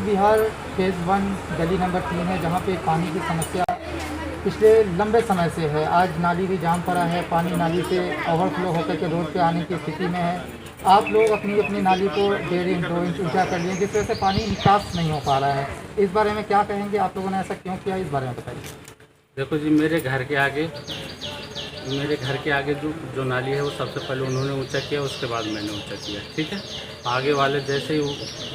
Bihar phase 1 गली number 3 है, जहाँ पे पानी की समस्या पिछले लंबे समय से है। आज नाली भी जाम पड़ा है, पानी नाली से ओवरफ्लो होकर के रोड पे आने की स्थिति में है। आप लोग अपनी अपनी नाली को 1.5 इंच 2 इंच ऊँचा कर लिए, जिस वजह से पानी निकास नहीं हो पा रहा है। इस बारे में क्या कहेंगे? आप लोगों ने ऐसा क्यों किया, इस बारे में बताइए। देखो जी, मेरे घर के आगे जो नाली है वो सबसे पहले उन्होंने ऊंचा किया, उसके बाद मैंने ऊंचा किया। ठीक है, आगे वाले जैसे ही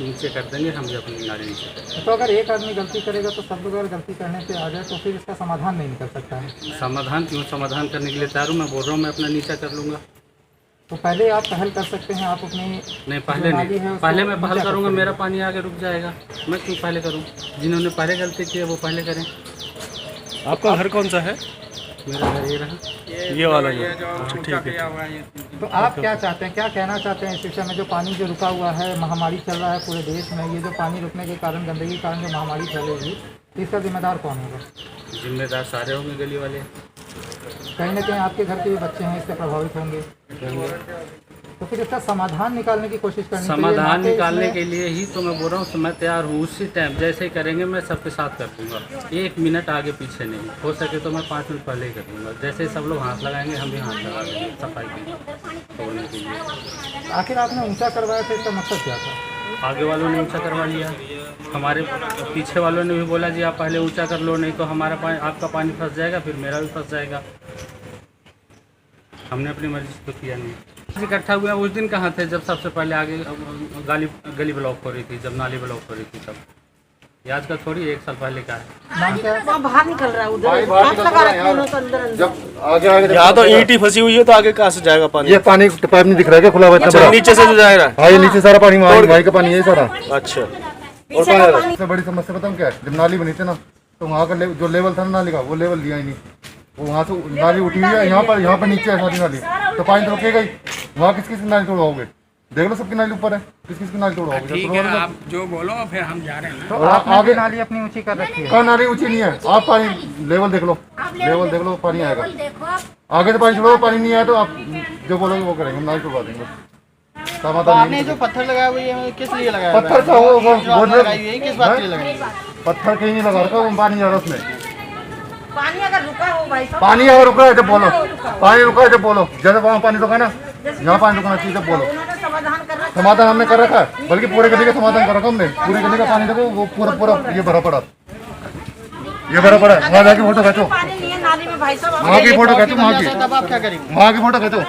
नीचे कर देंगे हम भी अपनी नाली नीचे करेंगे। तो अगर एक आदमी गलती करेगा तो सब लोग अगर गलती करने पे आ जाए तो फिर इसका समाधान नहीं निकल सकता है। समाधान क्यों? समाधान करने के लिए तैयार हूँ। मैं बोल रहा हूँ मैं अपना नीचा कर लूँगा। तो पहले आप पहल कर सकते हैं, आप अपनी नहीं, पहले नहीं, पहले मैं पहल करूँगा, मेरा पानी आगे रुक जाएगा। मैं क्यों पहले करूँ? जिन्होंने पहले गलती की है वो पहले करें। आपका घर कौन सा है? मेरा घर ये रहा, ये वाला ही। अच्छा, ठीक है। तो आप क्या चाहते हैं, क्या कहना चाहते हैं इस विषय में? जो पानी जो रुका हुआ है, महामारी चल रहा है पूरे देश में, ये जो पानी रुकने के कारण, गंदगी के कारण जो महामारी फैलेगी, इसका जिम्मेदार कौन होगा? जिम्मेदार सारे होंगे, गली वाले। कहीं ना कहीं आपके घर के भी बच्चे हैं, इससे प्रभावित होंगे। तो फिर इसका समाधान निकालने की कोशिश करनी चाहिए। समाधान निकालने के लिए ही तो मैं बोल रहा हूँ, मैं तैयार हूँ। उसी टाइम जैसे ही करेंगे मैं सबके साथ कर दूँगा, 1 मिनट आगे पीछे नहीं। हो सके तो मैं 5 मिनट पहले ही कर दूँगा। जैसे ही सब लोग हाथ लगाएंगे हम भी हाथ लगा देंगे सफाई के तोड़ने के लिए। आखिर आपने ऊंचा करवाया था, इसका मकसद क्या था? आगे वालों ने ऊंचा करवा लिया, हमारे पीछे वालों ने भी बोला जी आप पहले ऊंचा कर लो, नहीं तो हमारा पानी, आपका पानी फंस जाएगा, फिर मेरा भी फंस जाएगा। हमने अपनी मर्जी तो किया नहीं। इकट्ठा हुआ उस दिन कहाँ थे जब सबसे पहले आगे गली ब्लॉक हो रही थी, जब नाली ब्लॉक हो रही थी तब। ये आज का थोड़ी 1 साल पहले का है। बाहर निकल रहा है उधर, जब आगे यहाँ तो ईंट ही फंसी हुई है, तो आगे कहाँ से जाएगा पानी? ये पानी पाइप नहीं दिख रहा है क्या खुला हुआ? अच्छा, नीचे से जो जा रहा है। हाँ, ये नीचे सारा पानी वहाँ का पानी है सारा। अच्छा, और सबसे बड़ी समस्या बताऊँ क्या है? जब नाली बनी थी ना, तो वहाँ का जो लेवल था ना नाली का, वो लेवल लिया ही नहीं। वो वहाँ से नाली उठी हुई है, यहाँ पर नीचे है सारी नाली, तो पानी तो रुकेगा ही। वहाँ किस की नाली तोड़वाओगे? देख लो, सबकी नाली ऊपर है, किस की नाली तोड़वाओगे? ठीक है, आप जो बोलो फिर हम जा रहे हैं। तो आगे नाली अपनी ऊंची कर रखी है। कहाँ नाली ऊंची नहीं है? आप पानी लेवल देख लो, लेवल देख लो, पानी आएगा। आगे तो पानी छोड़ो, पानी नहीं आया तो आप जो बोलोगे वो करेंगे, हम नाली तोड़वा देंगे। आपने जो पत्थर लगाया हुआ है किस लिए लगाया? पत्थर का किस बात के लिए लगाई? पत्थर कहीं नहीं लगा रखा, पानी जा रहा उसमें। पानी अगर रुका हो भाई साहब, पानी अगर रुका है जब बोलो, पानी रुका है जब बोलो। जैसे वहाँ पानी रुका ना, यहाँ पानी रुकना चाहिए जब बोलो। समाधान हमने कर रखा है, बल्कि पूरे गली का समाधान कर रखा हमने। पूरे गली का पानी देखो, वो पूरा ये भरा पड़ा, ये भरा पड़ा। वहाँ जाके फोटो खींचो, वहाँ की फोटो खींचो, वहाँ की। तब आप क्या करेंगे? वहाँ की फोटो खींचो।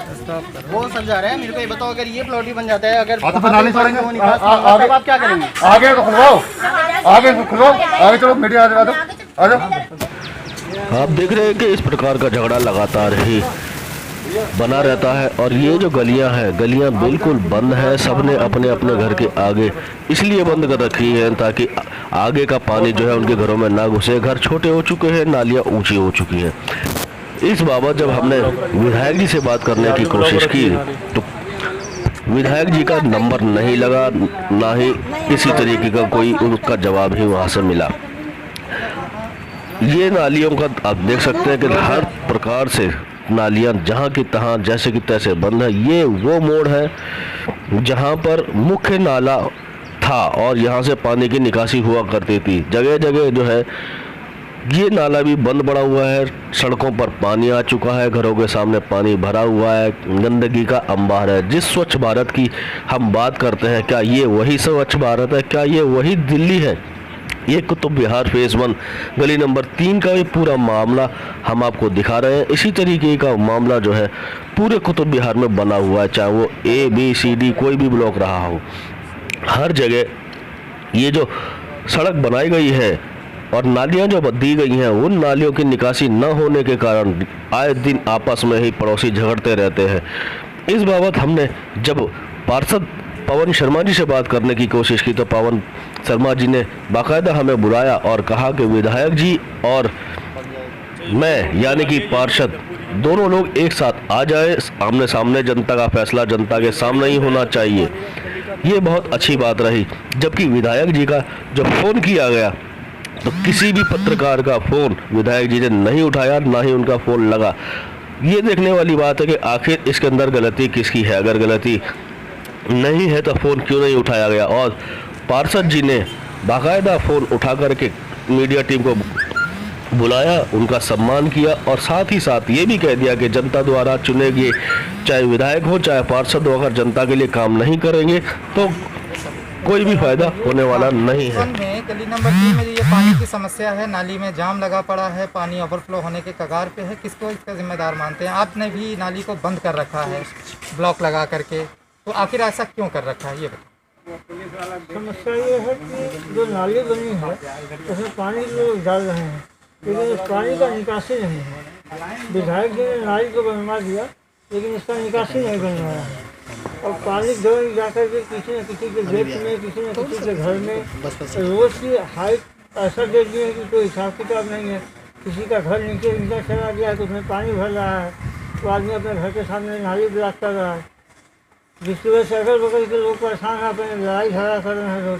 वो समझा रहे हैं मेरे को, ये बताओ अगर ये प्लॉट ही बन जाता है, अगर तो नाली छोड़ेंगे, तब आप क्या करेंगे? आगे तो खुलवाओ, आगे खुलवाओ, आगे चलो, मीडिया आ जाओ। आप देख रहे हैं कि इस प्रकार का झगड़ा लगातार ही बना रहता है। और ये जो गलियां हैं, गलियां बिल्कुल बंद है। सबने अपने अपने घर के आगे इसलिए बंद कर रखी है ताकि आगे का पानी जो है उनके घरों में ना घुसे। घर छोटे हो चुके हैं, नालियां ऊंची हो चुकी हैं। इस बाबत जब हमने विधायक जी से बात करने की कोशिश की तो विधायक जी का नंबर नहीं लगा, ना ही किसी तरीके का कोई उनका जवाब ही वहाँ से मिला। ये नालियों का आप देख सकते हैं कि हर प्रकार से नालियां जहां की तहां जैसे कि तैसे बंद है। ये वो मोड़ है जहां पर मुख्य नाला था और यहां से पानी की निकासी हुआ करती थी। जगह जगह जो है ये नाला भी बंद पड़ा हुआ है, सड़कों पर पानी आ चुका है, घरों के सामने पानी भरा हुआ है, गंदगी का अंबार है। जिस स्वच्छ भारत की हम बात करते हैं, क्या ये वही स्वच्छ भारत है? क्या ये वही दिल्ली है? ये कुतुब विहार फेज़ 1 गली नंबर 3 का भी पूरा मामला हम आपको दिखा रहे हैं। इसी तरीके का मामला जो है पूरे कुतुब विहार में बना हुआ है, चाहे वो ABCD कोई भी ब्लॉक रहा हो। हर जगह ये जो सड़क बनाई गई है और नालियां जो दी गई हैं, उन नालियों की निकासी न होने के कारण आए दिन आपस में ही पड़ोसी झगड़ते रहते हैं। इस बाबत हमने जब पार्षद पवन शर्मा जी से बात करने की कोशिश की तो पवन शर्मा जी ने बाकायदा हमें बुलाया और कहा कि विधायक जी और मैं यानी कि पार्षद दोनों लोग एक साथ आ जाए, आमने सामने जनता का फैसला जनता के सामने ही होना चाहिए। ये बहुत अच्छी बात रही। जबकि विधायक जी का जब फ़ोन किया गया तो किसी भी पत्रकार का फ़ोन विधायक जी ने नहीं उठाया, ना ही उनका फ़ोन लगा। ये देखने वाली बात है कि आखिर इसके अंदर गलती किसकी है। अगर गलती नहीं है तो फ़ोन क्यों नहीं उठाया गया। और पार्षद जी ने बाकायदा फ़ोन उठा करके मीडिया टीम को बुलाया, उनका सम्मान किया और साथ ही साथ ये भी कह दिया कि जनता द्वारा चुने गए चाहे विधायक हो चाहे पार्षद हो, अगर जनता के लिए काम नहीं करेंगे तो कोई भी फायदा होने वाला नहीं है। में गली नंबर 3 में ये पानी की समस्या है, नाली में जाम लगा पड़ा है, पानी ओवरफ्लो होने के कगार पे है, किसको इसका जिम्मेदार मानते हैं? आपने भी नाली को बंद कर रखा है ब्लॉक लगा करके, तो आखिर ऐसा क्यों कर रखा है ये बताओ। समस्या ये है कि जो नाली बनी है उसमें पानी लोग डाल रहे हैं, लेकिन उस पानी का निकासी नहीं है। विधायक जी ने नाली को बनवा दिया लेकिन इसका निकासी नहीं बनवाया है, और पानी दौड़ जाकर के किसी न किसी के खेत में, किसी न किसी के घर में रोज़ की हाइट ऐसा दे दिए कि कोई हिसाब किताब नहीं है। किसी का घर नीचे चला गया है तो उसमें पानी भर रहा है, तो आदमी अपने घर के सामने नाली ब्लॉक कर रहा है, जिसकी वजह से अगल बगल के लोग परेशान हैं, अपने लड़ाई झगड़ा कर रहे हैं लोग।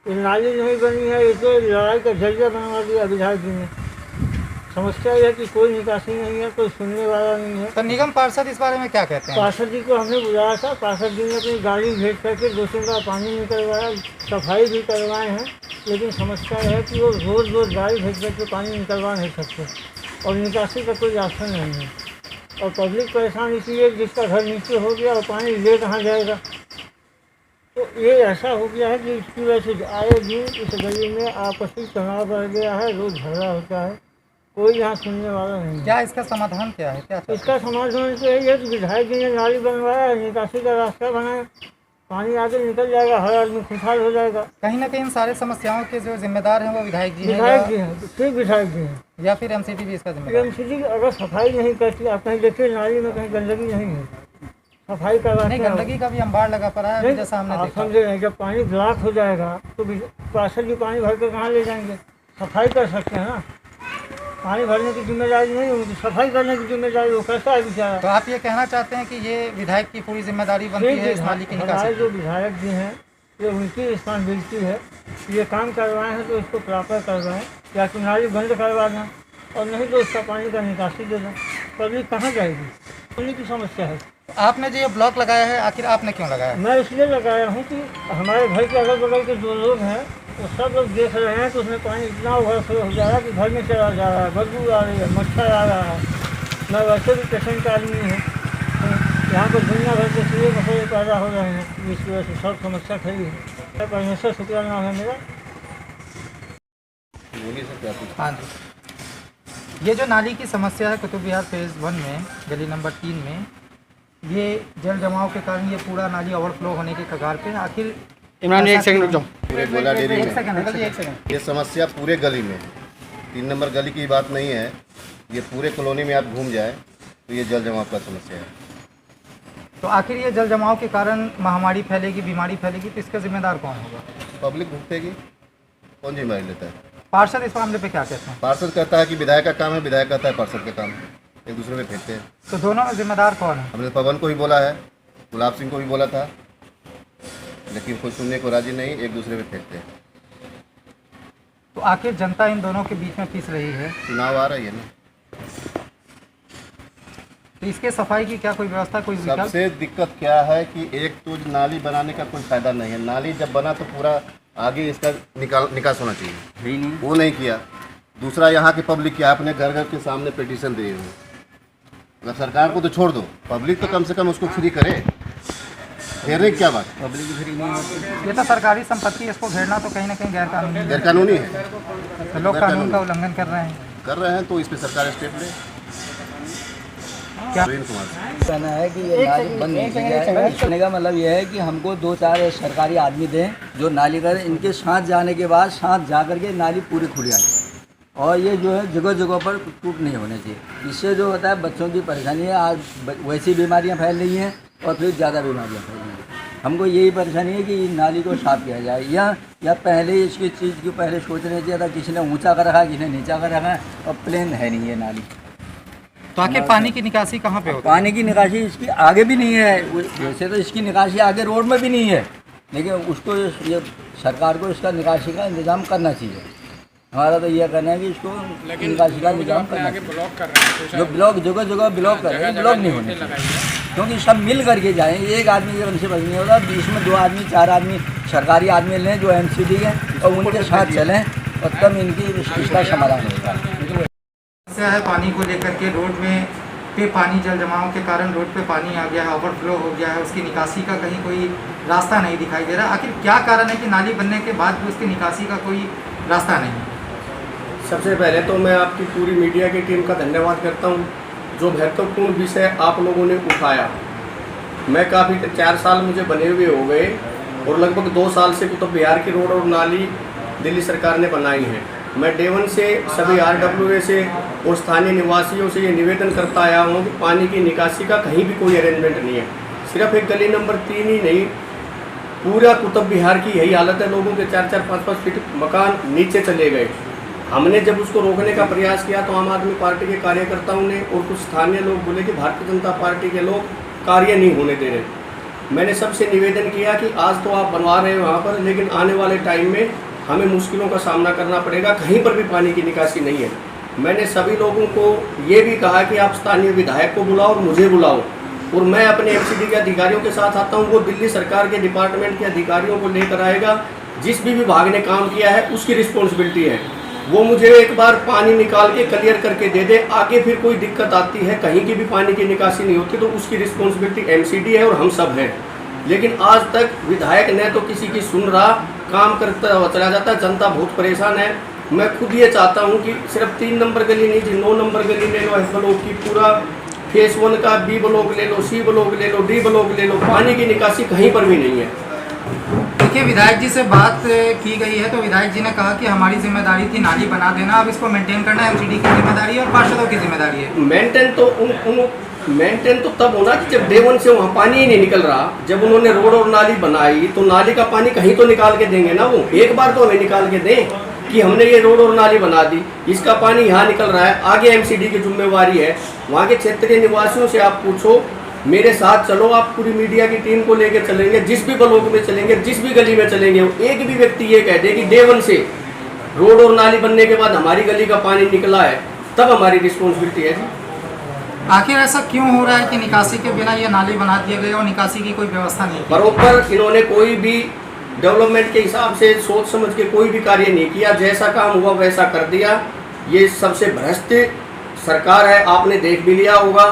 ये नाली नहीं बनी है, ये तो लड़ाई का जरिया बनवा दिया विधायक जी ने। समस्या यह है कि कोई निकासी नहीं है, कोई सुनने वाला नहीं है। तो निगम पार्षद इस बारे में क्या कहते हैं? पार्षद जी को हमने बुलाया था, पार्षद जी ने अपनी गाड़ी भेज करके 200 का पानी निकलवाया, सफाई भी करवाए हैं, लेकिन समस्या यह है कि वो रोज़ गाड़ी भेज करके पानी निकलवा नहीं सकते और निकासी का कोई रास्ता नहीं है। और पब्लिक परेशान इसलिए जिसका घर नीचे हो गया और पानी ले कहाँ जाएगा। तो ये ऐसा हो गया है कि इसकी वजह से आए दिन इस गली में आपसी तनाव बढ़ गया है, रोज़ झगड़ा होता है, कोई यहाँ सुनने वाला नहीं। क्या इसका समाधान क्या है? क्या इसका समाधान तो यही है कि विधायक जी ने नाली बनवाया, निकासी का रास्ता बनाया, पानी आगे निकल जाएगा, हर आदमी खुशहाल हो जाएगा। कहीं ना कहीं इन सारे समस्याओं के जो जिम्मेदार हैं वो विधायक जी हैं, विधायक जी हैं, फिर विधायक जी हैं, या फिर एमसीडी भी इसका जिम्मेदार है? एमसीडी अगर सफाई नहीं करती, आप कहीं देखिए नाली में कहीं गंदगी नहीं है, सफाई करवाते नहीं, गंदगी का भी अंबार लगा पड़ा है, जैसा हमने आप देखा। समझे नहीं, जब पानी ब्लॉक हो जाएगा तो पार्षद जी पानी भर के कहाँ ले जाएंगे? सफाई कर सकते हैं ना, पानी भरने की जिम्मेदारी नहीं उनकी, सफाई करने की जिम्मेदारी वो कैसा है बेचारा। तो आप ये कहना चाहते हैं कि ये विधायक की पूरी जिम्मेदारी बनती है इस नाली की हमारे निकासी? जो विधायक जी हैं ये उनकी रिस्पॉन्सिबिलिटी है, ये काम करवाए हैं तो इसको प्रॉपर करवाएं, या तो नाली बंद करवा दें और नहीं तो उसका पानी का निकासी दे दें। पब्लिक कहाँ जाएगी? पानी की समस्या है। आपने जो ये ब्लॉक लगाया है, आखिर आपने क्यों लगाया? मैं इसलिए लगाया हूँ कि हमारे घर के अगल बगल के जो लोग हैं वो सब लोग देख रहे हैं कि उसमें पानी इतना ओवरफ्लो हो जा रहा है कि घर में चला जा रहा है, बदबू आ रही है, मच्छर आ रहा है। मैं वैसे भी पेशेंट आदमी हूँ, तो यहाँ पर दुनिया भर के कीड़े मकोड़े पैदा हो रहे हैं, जिसकी वजह से सब समस्या खड़ी है। परमेश्वर शुक्ला नाम है मेरा। हाँ जी, ये जो नाली की समस्या है कुतुब विहार फेज़ 1 में गली नंबर 3 में, ये जल जमाव के कारण ये पूरा नाली ओवरफ्लो होने के कगार पे है। आखिर इमरान जी एक सेकंड रुक जाओ। पूरे गोला डेरी एक में सेकंड ये समस्या पूरे गली में, 3 नंबर गली की बात नहीं है, ये पूरे कॉलोनी में आप घूम जाए तो ये जल जमाव का समस्या है। तो आखिर ये जल जमाव के कारण महामारी फैलेगी, बीमारी फैलेगी, तो इसका जिम्मेदार कौन होगा? पब्लिक भुगतेगी, कौन जिम्मेदारी लेता है? पार्षद इस मामले पे क्या कहते हैं? पार्षद कहता है कि विधायक का काम है, विधायक कहता है पार्षद का काम है, एक दूसरे में फेंकते हैं। तो दोनों में जिम्मेदार कौन है? हमने पवन को भी बोला है, गुलाब सिंह को भी बोला था, लेकिन कोई सुनने को राजी नहीं, एक दूसरे में फेंकते हैं। तो आखिर जनता इन दोनों के बीच में पिस रही है, चुनाव आ रही है ना, तो इसके सफाई की क्या कोई व्यवस्था, कोई विकल्प? सबसे दिक्कत क्या है कि एक तो नाली बनाने का कोई फायदा नहीं है, नाली जब बना तो पूरा आगे इसका निकास होना चाहिए, वो नहीं किया। दूसरा, यहाँ की पब्लिक क्या अपने घर घर के सामने पिटीशन दे रही है। अगर सरकार को तो छोड़ दो, पब्लिक तो कम से कम उसको फ्री करे, घेरने की क्या बात? पब्लिक फ्री नहीं होती। ये तो सरकारी संपत्ति है, इसको घेरना तो कहीं ना कहीं गैरकानूनी है, तो लोग कानून का उल्लंघन कर रहे हैं तो इस पर सरकार स्टेप ले। क्या कहना है कि ये नाली बंद नहीं की जाए। कहने का मतलब यह है कि हमको 2-4 सरकारी आदमी दें जो नाली करें, इनके साथ जाने के बाद साथ जा करके नाली पूरी खुली आ जाए, और ये जो है जगह जगह पर टूट नहीं होने चाहिए। इससे जो होता है बच्चों की परेशानी है, आज वैसी बीमारियां फैल रही हैं और फिर ज़्यादा बीमारियां फैल रही हैं। हमको यही परेशानी है कि नाली को साफ किया जाए, या पहले इसकी चीज़ को पहले सोचना चाहिए था, किसी ने ऊँचा कर रखा है, किसी ने नीचा कर रखा है, और प्लेन है नहीं ये नाली। तो आखिर पानी की निकासी कहाँ पे होती है? पानी की निकासी इसकी आगे भी नहीं है, वैसे तो इसकी निकासी आगे रोड में भी नहीं है, लेकिन उसको ये सरकार को इसका निकासी का इंतज़ाम करना चाहिए। हमारा तो यह कहना है कि इसको निकासी का इंतजाम करना चाहिए। जो ब्लॉक जगह जगह ब्लॉक कर रहे हैं, ब्लॉक नहीं होने चाहिए। क्योंकि सब मिल करके जाएं। एक आदमी के से बस नहीं होता, बीच में 2 आदमी 4 आदमी सरकारी आदमी लें जो एमसीडी हैं और उनके साथ चलें और तब इनकी इसका समाधान होगा। समस्या है पानी को लेकर के, रोड में पे पानी जल जमाव के कारण रोड पे पानी आ गया है, ओवरफ्लो हो गया है, उसकी निकासी का कहीं कोई रास्ता नहीं दिखाई दे रहा। आखिर क्या कारण है कि नाली बनने के बाद भी उसकी निकासी का कोई रास्ता नहीं? सबसे पहले तो मैं आपकी पूरी मीडिया की टीम का धन्यवाद करता हूं, जो महत्वपूर्ण विषय आप लोगों ने उठाया। मैं काफ़ी 4 साल मुझे बने हुए हो गए और लगभग 2 साल से कुतुब बिहार की रोड और नाली दिल्ली सरकार ने बनाई है। मैं डे 1 से सभी RWA से और स्थानीय निवासियों से ये निवेदन करता आया हूँ कि पानी की निकासी का कहीं भी कोई अरेंजमेंट नहीं है। सिर्फ एक गली नंबर 3 ही नहीं, पूरा कुतुब बिहार की यही हालत है। लोगों के 4-4, 5-5 फीट मकान नीचे चले गए। हमने जब उसको रोकने का प्रयास किया तो आम आदमी पार्टी के कार्यकर्ताओं ने और कुछ स्थानीय लोग बोले कि भारतीय जनता पार्टी के लोग कार्य नहीं होने दे रहे। मैंने सबसे निवेदन किया कि आज तो आप बनवा रहे हो वहाँ पर, लेकिन आने वाले टाइम में हमें मुश्किलों का सामना करना पड़ेगा, कहीं पर भी पानी की निकासी नहीं है। मैंने सभी लोगों को ये भी कहा कि आप स्थानीय विधायक को बुलाओ और मुझे बुलाओ, और मैं अपने एमसीडी के अधिकारियों के साथ आता हूँ। वो दिल्ली सरकार के डिपार्टमेंट के अधिकारियों को लेकर आएगा। जिस भी विभाग ने काम किया है उसकी रिस्पॉन्सिबिलिटी है, वो मुझे एक बार पानी निकाल के क्लियर करके दे दे। आगे फिर कोई दिक्कत आती है, कहीं की भी पानी की निकासी नहीं होती, तो उसकी रिस्पॉन्सिबिलिटी एमसीडी है और हम सब हैं। लेकिन आज तक विधायक ने तो किसी की सुन रहा, काम करता हुआ चला जाता है। जनता बहुत परेशान है। मैं खुद ये चाहता हूँ कि सिर्फ 3 नंबर गली नहीं, 9 नंबर गली ले लो, F ब्लॉक की पूरा फेस 1 का B ब्लॉक ले लो, C ब्लॉक ले लो, D ब्लॉक ले लो, पानी की निकासी कहीं पर भी नहीं है। देखिए, विधायक जी से बात की गई है तो विधायक जी ने कहा कि हमारी जिम्मेदारी थी नाली बना देना, अब इसको मेंटेन करना एमसीडी की जिम्मेदारी है और पार्षदों की जिम्मेदारी है। मेंटेन तो तब होना कि जब डे 1 से वहाँ पानी ही नहीं निकल रहा। जब उन्होंने रोड और नाली बनाई तो नाली का पानी कहीं तो निकाल के देंगे ना। वो एक बार तो हमें निकाल के दें कि हमने ये रोड और नाली बना दी, इसका पानी यहाँ निकल रहा है, आगे एमसीडी की जिम्मेवारी है। वहाँ के क्षेत्रीय निवासियों से आप पूछो, मेरे साथ चलो, आप पूरी मीडिया की टीम को लेकर चलेंगे, जिस भी ब्लॉक में चलेंगे, जिस भी गली में चलेंगे, एक भी व्यक्ति ये कह दे कि डे 1 से रोड और नाली बनने के बाद हमारी गली का पानी निकला है, तब हमारी रिस्पॉन्सिबिलिटी है जी। आखिर ऐसा क्यों हो रहा है कि निकासी के बिना ये नाली बना दिया गया और निकासी की कोई व्यवस्था नहीं की? बरोबर इन्होंने कोई भी डेवलपमेंट के हिसाब से सोच समझ के कोई भी कार्य नहीं किया। जैसा काम हुआ वैसा कर दिया। ये सबसे भ्रष्ट सरकार है, आपने देख भी लिया होगा।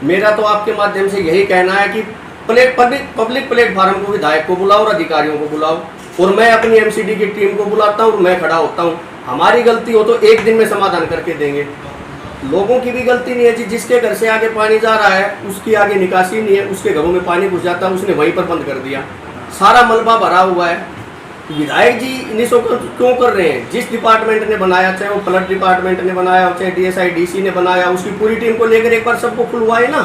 मेरा तो आपके माध्यम से यही कहना है कि पब्लिक प्लेटफार्म को विधायक को बुलाओ और अधिकारियों को बुलाओ, और मैं अपनी एमसीडी की टीम को बुलाता हूँ और मैं खड़ा होता हूँ। हमारी गलती हो तो एक दिन में समाधान करके देंगे। लोगों की भी गलती नहीं है जी। जिसके घर से आगे पानी जा रहा है उसकी आगे निकासी नहीं है, उसके घरों में पानी घुस जाता है, उसने वहीं पर बंद कर दिया, सारा मलबा भरा हुआ है। विधायक जी इनिशो क्यों कर रहे हैं? जिस डिपार्टमेंट ने बनाया, चाहे वो फ्लड डिपार्टमेंट ने बनाया, चाहे DSI DC ने बनाया, उसकी पूरी टीम को लेकर एक बार सबको खुलवाए ना।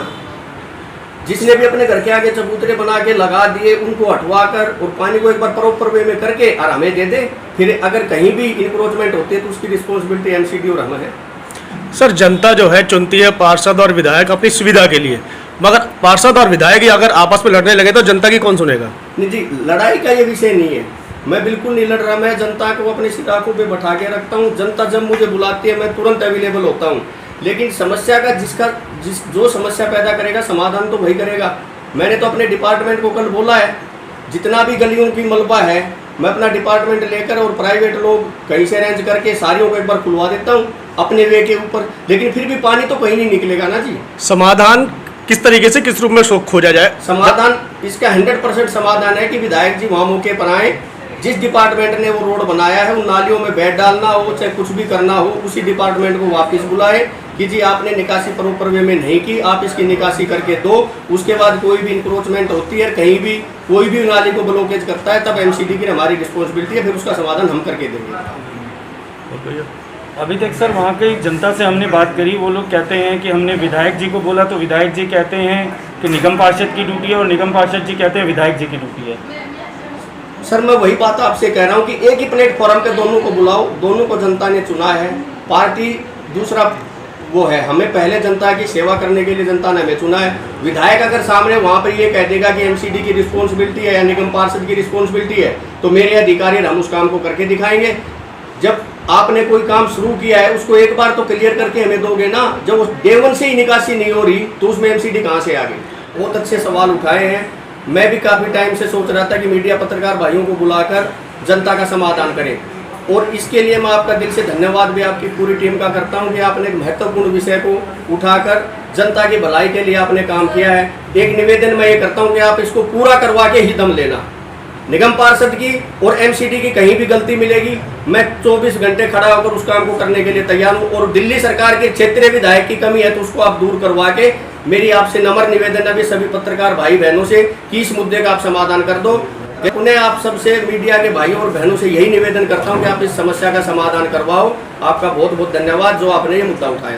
जिसने भी अपने घर के आगे चबूतरे बना के लगा दिए उनको हटवा कर और पानी को एक बार प्रॉपर वे में करके और हमें दे दे। फिर अगर कहीं भी इंक्रोचमेंट होती है तो उसकी रिस्पॉन्सिबिलिटी एमसीडी और हमें है। सर, जनता जो है चुनती है पार्षद और विधायक अपनी सुविधा के लिए, मगर पार्षद और विधायक ही अगर आपस में लड़ने लगे तो जनता की कौन सुनेगा? नहीं जी, लड़ाई का ये विषय नहीं है। मैं बिल्कुल नहीं लड़ रहा। मैं जनता को अपने सिराकों पे बैठा के रखता हूँ। जनता जब मुझे बुलाती है मैं तुरंत अवेलेबल होता हूँ। लेकिन समस्या का जो समस्या पैदा करेगा समाधान तो वही करेगा। मैंने तो अपने डिपार्टमेंट को कल बोला है, जितना भी गलियों की मलबा है मैं अपना डिपार्टमेंट लेकर और प्राइवेट लोग कहीं से अरेंज करके सारियों को एक बार खुलवा देता हूँ अपने वे के ऊपर। लेकिन फिर भी पानी तो कहीं नहीं निकलेगा ना जी। समाधान किस तरीके से, किस रूप में खोजा जाए? समाधान इसका 100% समाधान है कि विधायक जी वहाँ मौके पर आए। जिस डिपार्टमेंट ने वो रोड बनाया है, उन नालियों में बेड डालना हो चाहे कुछ भी करना हो, उसी डिपार्टमेंट को वापस बुलाए कि जी आपने निकासी प्रॉपर वे में नहीं की, आप इसकी निकासी करके दो। उसके बाद कोई भी इंक्रोचमेंट होती है, कहीं भी कोई भी नाली को ब्लॉकेज करता है, तब एमसीडी की हमारी रिस्पॉन्सिबिलिटी है, फिर उसका समाधान हम करके देंगे। अभी तक सर वहाँ की जनता से हमने बात करी, वो लोग कहते हैं कि हमने विधायक जी को बोला तो विधायक जी कहते हैं कि निगम पार्षद की ड्यूटी है, और निगम पार्षद जी कहते हैं विधायक जी की ड्यूटी है। सर, मैं वही बात आपसे कह रहा हूँ कि एक ही प्लेटफॉर्म पे दोनों को बुलाओ। दोनों को जनता ने चुना है। पार्टी दूसरा वो है, हमें पहले जनता की सेवा करने के लिए जनता ने हमें चुना है। विधायक अगर सामने वहाँ पर ये कह देगा कि एमसीडी की रिस्पॉन्सिबिलिटी है या निगम पार्षद की रिस्पॉन्सिबिलिटी है, तो मेरे अधिकारी हम उस काम को करके दिखाएंगे। जब आपने कोई काम शुरू किया है उसको एक बार तो क्लियर करके हमें दोगे ना। जब उस डे 1 से ही निकासी नहीं हो रही तो उसमें एमसीडी कहाँ से आ गई? बहुत अच्छे सवाल उठाए हैं। मैं भी काफ़ी टाइम से सोच रहा था कि मीडिया पत्रकार भाइयों को बुलाकर जनता का समाधान करें, और इसके लिए मैं आपका दिल से धन्यवाद भी आपकी पूरी टीम का करता हूं कि आपने एक महत्वपूर्ण विषय को उठाकर जनता की भलाई के लिए आपने काम किया है। एक निवेदन मैं ये करता हूं कि आप इसको पूरा करवा के ही दम लेना। निगम पार्षद की और एमसीडी की कहीं भी गलती मिलेगी, मैं 24 घंटे खड़ा होकर उस काम को करने के लिए तैयार हूं, और दिल्ली सरकार के क्षेत्रीय विधायक की कमी है तो उसको आप दूर करवा के, मेरी आपसे नम्र निवेदन है भी सभी पत्रकार भाई बहनों से कि इस मुद्दे का आप समाधान कर दो। उन्हें आप सबसे मीडिया के भाइयों और बहनों से यही निवेदन करता हूं कि आप इस समस्या का समाधान करवाओ। आपका बहुत बहुत धन्यवाद जो आपने ये मुद्दा उठाया।